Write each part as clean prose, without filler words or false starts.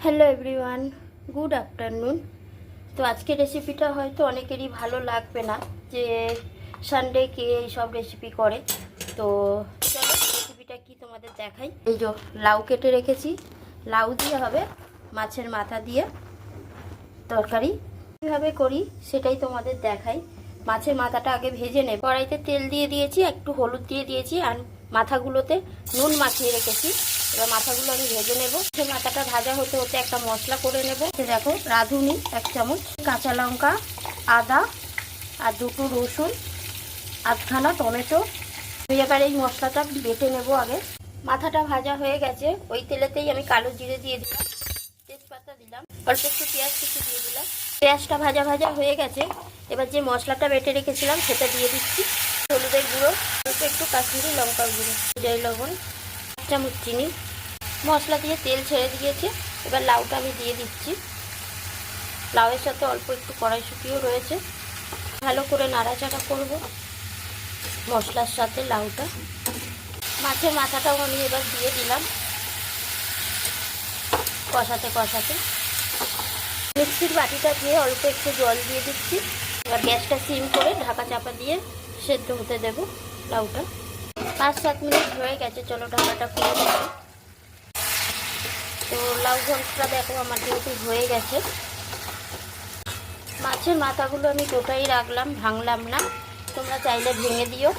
Hello everyone, good afternoon. তো আজকের রেসিপিটা হয়তো অনেকেরই ভালো লাগবে না, যে সানডে কে এইসব রেসিপি করে। তো চলো রেসিপিটা কি তোমাদের দেখাই। এই যে লাউ কেটে রেখেছি, লাউ দিয়ে হবে মাছের মাথা দিয়ে তরকারি। কীভাবে করি সেটাই তোমাদের দেখাই। মাছের মাথাটা আগে ভেজে নেব। কড়াইতে তেল দিয়ে দিয়েছি, একটু হলুদ দিয়ে দিয়েছি, আর মাথাগুলোতে নুন মাখিয়ে রেখেছি। এবার মাথাগুলো আমি ভেজে নেব। সেই মাথাটা ভাজা হতে হতে একটা মশলা করে নেব। দেখো, রাঁধুনি 1 চামচ, কাঁচা লঙ্কা, আদা আর 2টো রসুন, আধখানা টমেটো। এবার এই মশলাটা বেটে নেব। আগে মাথাটা ভাজা হয়ে গেছে, ওই তেলেতেই আমি কালো জিরে দিয়ে দিলাম, তেজপাতা দিলাম, অল্প একটু পেঁয়াজ কুচি দিয়ে দিলাম। পেঁয়াজটা ভাজা ভাজা হয়ে গেছে। এবার যে মশলাটা বেটে রেখেছিলাম সেটা দিয়ে দিচ্ছি। হলুদের গুঁড়ো, অল্প একটু কাশ্মীরি লঙ্কার গুঁড়ো, জয় লবণ, 1 চামচ চিনি। মশলা দিয়ে তেল ছেড়ে দিয়েছে। এবার লাউটা আমি দিয়ে দিচ্ছি। লাউয়ের সাথে অল্প একটু কড়াইশুঁটিও রয়েছে। ভালো করে নাড়াচাড়া করব মশলার সাথে লাউটা। মাছের মাথাটাও আমি এবার দিয়ে দিলাম, কষাতে কষাতে। মিক্সির বাটিটা দিয়ে অল্প একটু জল দিয়ে দিচ্ছি। এবার গ্যাসটা সিম করে ঢাকা চাপা দিয়ে সেদ্ধ হতে দেব লাউটা। 5-7 মিনিট হয়ে গেছে, চলো ঢাকাটা খুলে দেবো। তো লাউ ঘন্টটা দেখো আমার যেহেতু হয়ে গেছে। মাছের মাথাগুলো আমি গোটাই রাখলাম, ভাঙলাম না, তোমরা চাইলে ভেঙে দিও।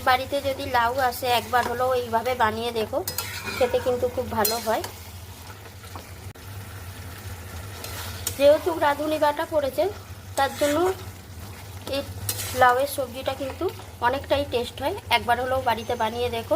বাড়িতে যদি লাউ আসে একবার হলেও এইভাবে বানিয়ে দেখো, খেতে কিন্তু খুব ভালো হয়। যেহেতু রাঁধুনি বাটা পড়েছে, তার জন্য এই লাউয়ের সবজিটা কিন্তু অনেকটাই টেস্ট হয়। একবার হলেও বাড়িতে বানিয়ে দেখো।